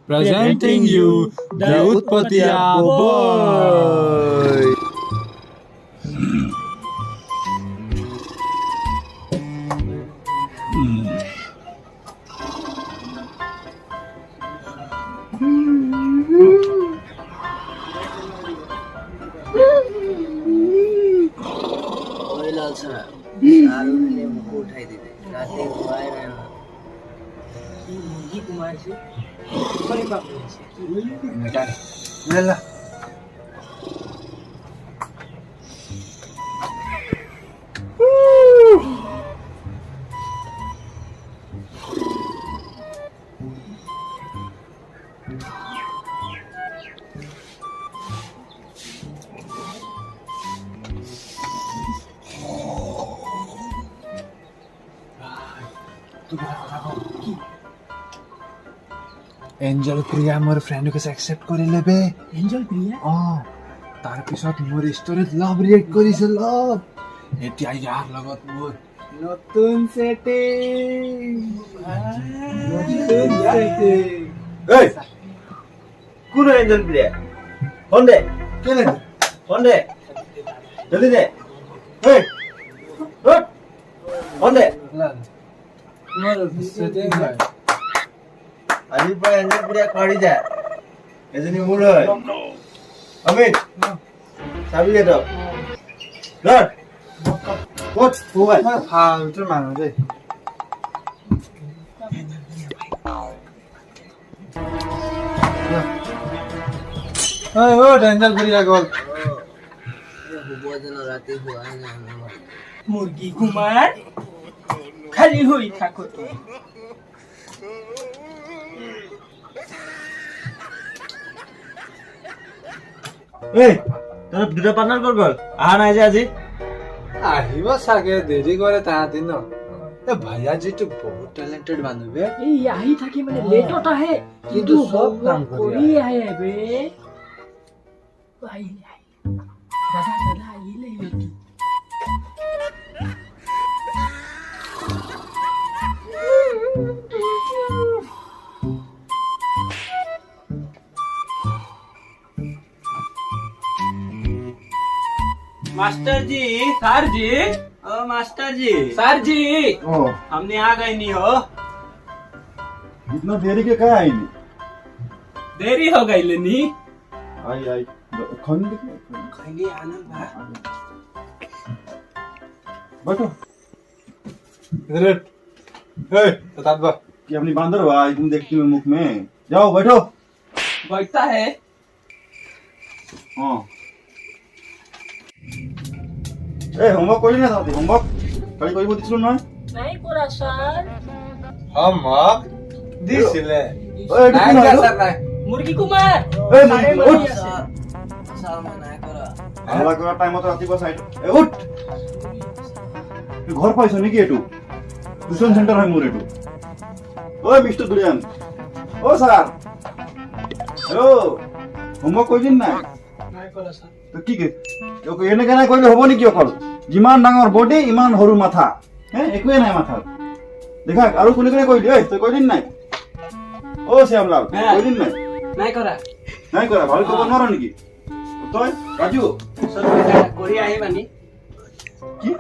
presenting you the Utpotia boy. Angel Priya more friend को accept करि लेबे Angel Priya तार पिছত मोर स्टोरीत लव रिएक्ट करिसे लव एटिया यार लगत मोर नतुन सेटिंग ए कुन एंजल प्रिया फोन दे केले फोन दे जल्दी दे ए उठ फोन दे मोर सेटिंग है अभी पर एंजल प्रिया खड़ी जा एजनी मूड है अमित चाबी दे दो लट उठ मोबाइल हां उतर मारो दे ओए ओ एंजल प्रिया कॉल मुर्गी कुमार खाली हुई थाको तो ए তোর দুটা পার্টনার কর গল আহা নাই যে আজি আহিব সাগে দেরি করে তাহাতি ন এ ভাইয়া যেটো বহুত ট্যালেন্টেড বানুবে এই আহি থাকি মানে লেট হতা হে কিন্তু সব কাম করি আহে বে ভাই দাদা দাদা ইলে ইলে मास्टर जी सर जी ओ मास्टर जी सर जी ओ हमने आ गए नहीं हो इतना देरी के कहाँ आई देरी हो गई लेनी आई आई खाने खाली आनंद बा बैठो इधर ए बता बा कि अपनी बांदर हुआ तुम देखती हो मुख में जाओ बैठो बैठता है हाँ ए होमवर्क कोई ना था होमवर्क कल कोई बोल दिसलो ना नहीं पूरा सर हम दिसले ओए নাই ना सर নাই मुर्गी कुमार ए सारे मुर्गी उठ मरिया से হালা কৰা টাইমত ৰাতিপুৱা সাইড এ উঠ ঘৰ পাইছ নেকি এটো টিউশন সেন্টাৰ হয় মোৰ এটো ওই মিস্টাৰ দুলিয়ান ও স্যাৰ হেল্ল হোমৱৰ্ক কৰিছিন নাই নাই কৰা সৰ তো কি কে ওকে এনেকে নাই কৰিলে হ'ব নেকি অকল যিমান ডাঙৰ বডি ইমান সৰু মাথা হে একোৱে নাই মাথা দেখা আৰু কোনে কোনে কৈ দিয়ে তই কৈদিন নাই ও শ্যামলাল কৈদিন নাই नहीं करा নাই কৰা ভাল ক'ব নোৱাৰো নেকি তই ৰাজু सर कोरी आई बानी কি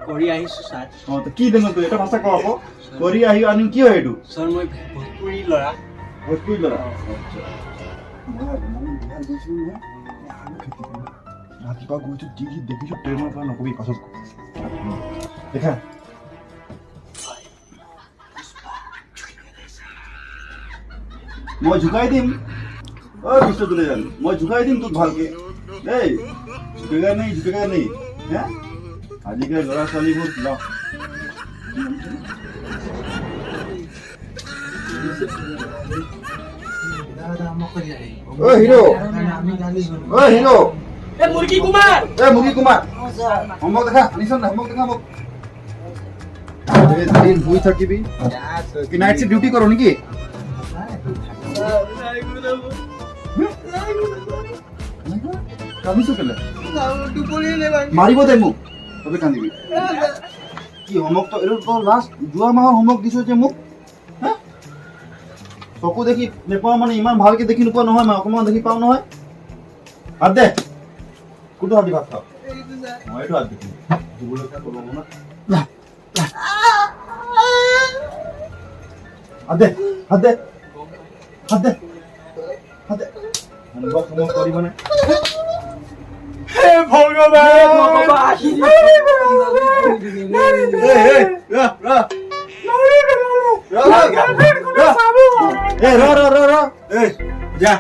कोरी आई सर অ তো কি দেন তই এটা ভাষা কও আকৌ কৰি আহি আনি কি হয় এটো सर मैं भोजपुरी लड़ा ভোজপুৰি লৰা ৰাতিপুৱা গৈছো কি কি দেখিছো ট্ৰেইনৰ পৰা নকবি পাছত দেখা মই ঝুকাই দিম ও মিস্টার দুলিয়ান মই ঝুকাই দিম তোক ভালকে দেই ঝুকেগা নেই হ্যাঁ আজিকালি ল'ৰা ছোৱালীবোৰ লওক ও হিৰো ও হিৰো ए मुर्गी कुमार এ মুগী কুমাৰ হোমৱৰ্ক দেখা আনিছ না হোমৱৰ্ক দেখা মোক দিন শুই থাকিবি কি নাইট শিফট ডিউটি কৰো নাকি কাঁদিছো কেলে মাৰিব দে মোক তবে কান্দিবি কি হোমৱৰ্ক তো এৰ তো লাস্ট 2 মাহৰ হোমৱৰ্ক দিছো যে মোক চকু দেখি নেপাওঁ মানে ইমান ভালকে দেখি নোপোৱা নহয় মই অকণমান দেখি পাওঁ নহয় হাত দে কোনটো হাত দি ভাত খাওঁ মই এইটো হাত দেখি দুবলৈ ক'ব না হাত দে হাত দে হাত দে হাত দে অনুভৱ সময় কৰিবনে হে ভগৱান যা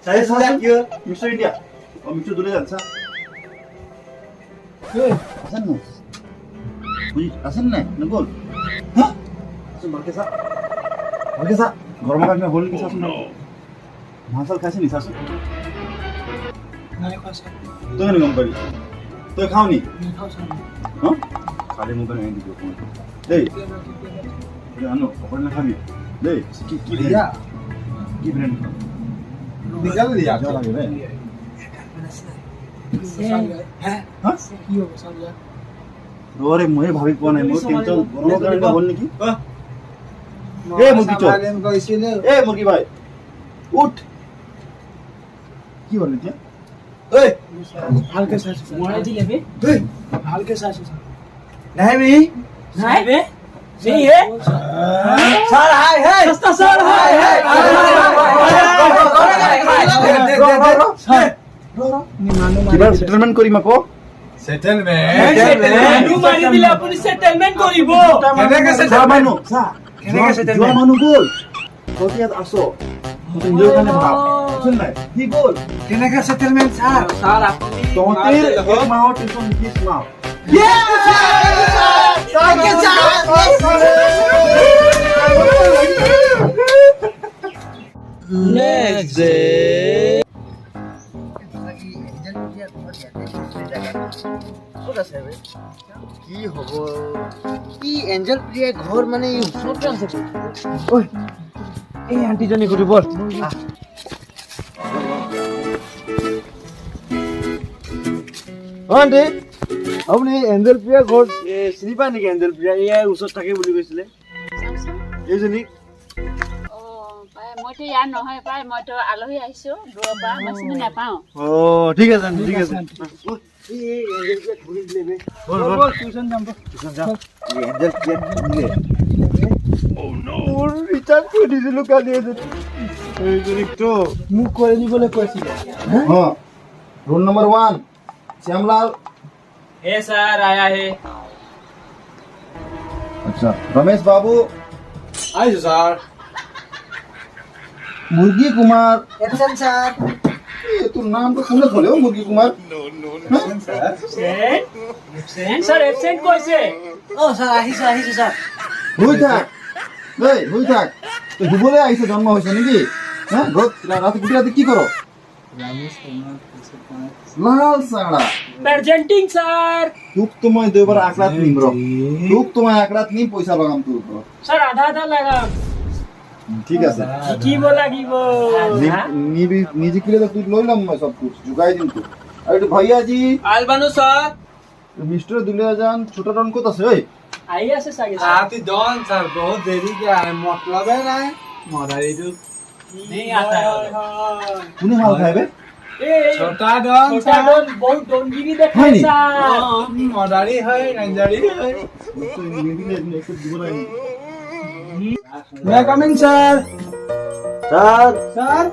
saya saja kia Mr. India oh Mr. dulu kan sa asan no wih asan naik nengol hah asan barkesa घर में मैं बोलने के साथ सुन मांसल कैसे नहीं सासू नहीं खा सर तो नहीं गम करी तो खाओ नहीं खाओ सर हां खाली मुंह में नहीं दियो कौन दे ये अनु पकड़ ना खाबी दे की दिया की ब्रांड निकाल दिया जा लगे रे हैं हां की हो सब यार रे मोए भाभी कोन है मोर टेंशन गरम करने का बोलने की ए मुर्गी चोर ए मुर्गी भाई उठ की बोल रही है ओए हल्के सास मोड़ा दिले बे ओए हल्के सास नहीं भी नहीं बे नहीं है सर हाय हाय सस्ता सर हाय हाय কিবা সেটেলমেন্ট কৰি মাকো सेटलमेंट नु मारी दिले আপুনি সেটেলমেন্ট কৰিব কেনেকে মানুহ কেনেকে যোৱা মানুহ গ'ল কতিয়াত আছো নিজৰ কাৰণে ভাব শুন নাই কি গ'ল কেনেকে সেটেলমেন্ট স্যাৰ স্যাৰ আপুনি তহঁতিৰ এক মাহৰ টিউচন ফিজ মাহ নেক্সট ডে কি হব কি এঞ্জেল প্ৰিয়া ঘৰ মানে ওচৰতে আছে ঐ এই আন্টিজনী ঘূৰি বল আন্টি আপুনি এঞ্জেল প্ৰিয়া ঘৰ চিনি পায় নেকি এঞ্জেল প্ৰিয়া ইয়াৰ ওচৰত থাকে বুলি কৈছিলে এইজনী মইতো ইয়াৰ নহয় পাই মইতো আলহী আহিছো দূৰৰ পৰা মই চিনি নাপাওঁ অ ঠিক আছে ঠিক আছে মোক কৰি দিবলৈ কৈছিলে हाँ रोल नंबर 1 श्यामलाल हे सर आया है अच्छा रमेश बाबू आइसो सर मुर्गी कुमार এপচেণ্ট ছাৰ ये तो नाम तो सुने खोले हो मुर्गी कुमार एब्सेंट सर एब्सेंट কৈছে অ ছাৰ আহিছো ছাৰ हुई थाक तो दुबले आइसे जन्म होइसे नेकी हां घरत रात गुटी रात की करो लाल साड़ा प्रेजेंटिंग सर तुक तो मैं देवर आकड़ात निम रो तुक तो मैं आकड़ात नहीं पैसा लगाम तू सर आधा आधा लगा ठीक है सर কি লাগিব निजी के लिए तो तू लइलाम मैं सब कुछ जुगाई दिन तू अरे भैया जी আলবানু স্যার मिस्टर दुलियाजान छोटा रन को तसे ओए আই আছে সাগে आती डॉन सर बहुत देरी के आए मतलब है ना मदारी जो नहीं आता है तूने हाल खाए बे ए छोटा डॉन छोटा डॉन बहुत डोंगिरी है देखाय नी? सर मदारी है नंजारी है मैं कमिंग सर ছাৰ सर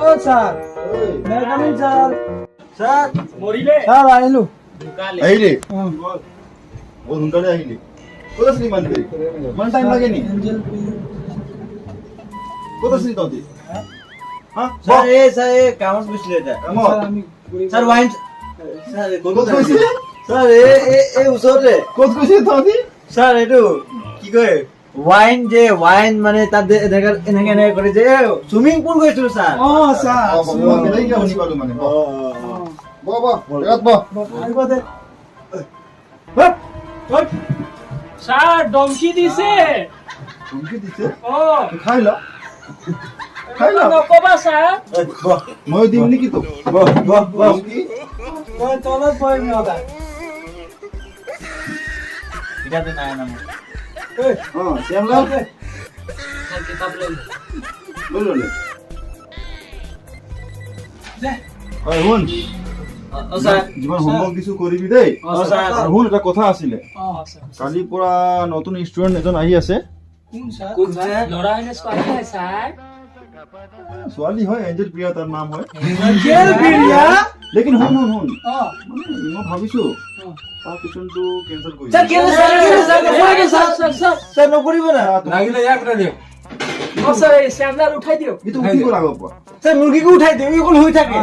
ओ सर मैं कमिंग सर ছাৰ মৰিলে सर आइलु ঢুকালে आइले वो उनका ले आइले कोदा सनी मान दे मन टाइम लगे नी कोदा सनी तो दे हां ছাৰ এই কামত গৈছিলে এটা আমো ছাৰ ৱাইন ছাৰ কোদ কইছে ছাৰ এই ওচৰতে কোদ কইছে তো দি ছাৰ এইটো কি কয় ৱাইন মানে তাত এনেকে কৰে যে চুইমিং পুল গৈছিলো ছাৰ ओ सर भगवान के नहीं क्या होनी पालू माने बा बा जगत बा आइबो दे স্যার ডংকি দিছে तुमके दिसे ও खाइ ला নকবা স্যার মই দিম নেকি তো কি तो चलो कोई नहीं होता এটাতে নাই নাম हां श्यामलाल স্যার কিতাব লই লৈ ল'লে হয় শুন যিমান হোমৱৰ্ক দিছো কৰিবি দেই আৰু শুন এটা কথা আছিলে কালিৰ পৰা নতুন ষ্টুডেণ্ট এজন আহি আছে ছোৱালী হয় এঞ্জেল প্ৰিয়া তাৰ নাম হয় লেকিন শুন মই ভাবিছো তাৰ টিউচনটো কেনচেল কৰি নকৰিব না লাগিলে ইয়াক উঠাই দিয়ক উঠাই দিয়ক কিন্তু উঠিব লাগিব পৰা স্যার মুরগিকে উঠাই দিও এখন হৈ থাকে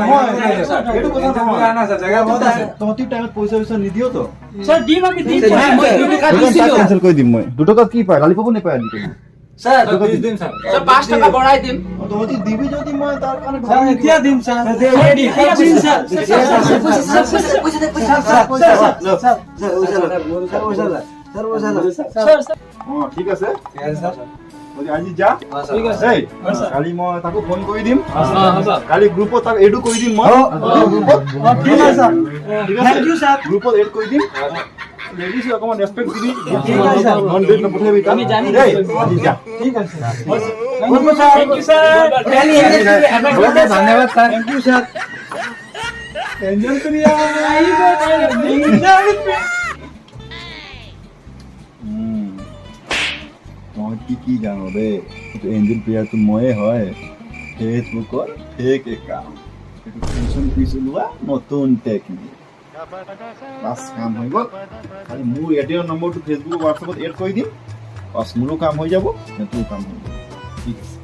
এইটো কথা নহয় জেগা বহুত আছে তহঁতি টাইমত পইচা নিদিও তো স্যার দিম আমি দিম কেনচেল কৰি দিম মই 2 টকা কি পায় গালি পাব নেপায় আজিকালি স্যার 30 দিন স্যার স্যার 5 টাকা বঢ়াই দিম তহঁতি দিবি যদি মই তাৰ কাৰণে স্যার এতিয়া দিম স্যার ঠিক আছে আজি যা ঠিক আছে কালি মই তাকো ফোন কৰি দিম কালি গ্ৰুপত তাক এডো কৰি দিম মই ঠিক আছে স্যাৰ থ্যাংক ইউ স্যাৰ গ্ৰুপত এড কৰি দিম লেডিজ অকমান রেসপেক্ট দিবি ঠিক আছে স্যার নন ডেট নপঠাবি আমি জানি দেই আজি যা ঠিক আছে থ্যাংক ইউ স্যার ধন্যবাদ স্যার থ্যাংক ইউ স্যার এঞ্জল প্রিয়া মই কি জানো দে এঞ্জেল প্ৰিয়াটো ময়ে হয় ফেচবুকৰ ফেক একাউণ্ট এইটো টিউচন ফিজ ওলোৱা নতুন টেকনিক বাছ কাম হৈ গ'ল খালি মোৰ এয়াৰটেলৰ নম্বৰটো ফেচবুক হোৱাটছএপত এড কৰি দিম বাছ মোৰো কাম হৈ যাব সেইটোও কাম হৈ যাব ঠিক আছে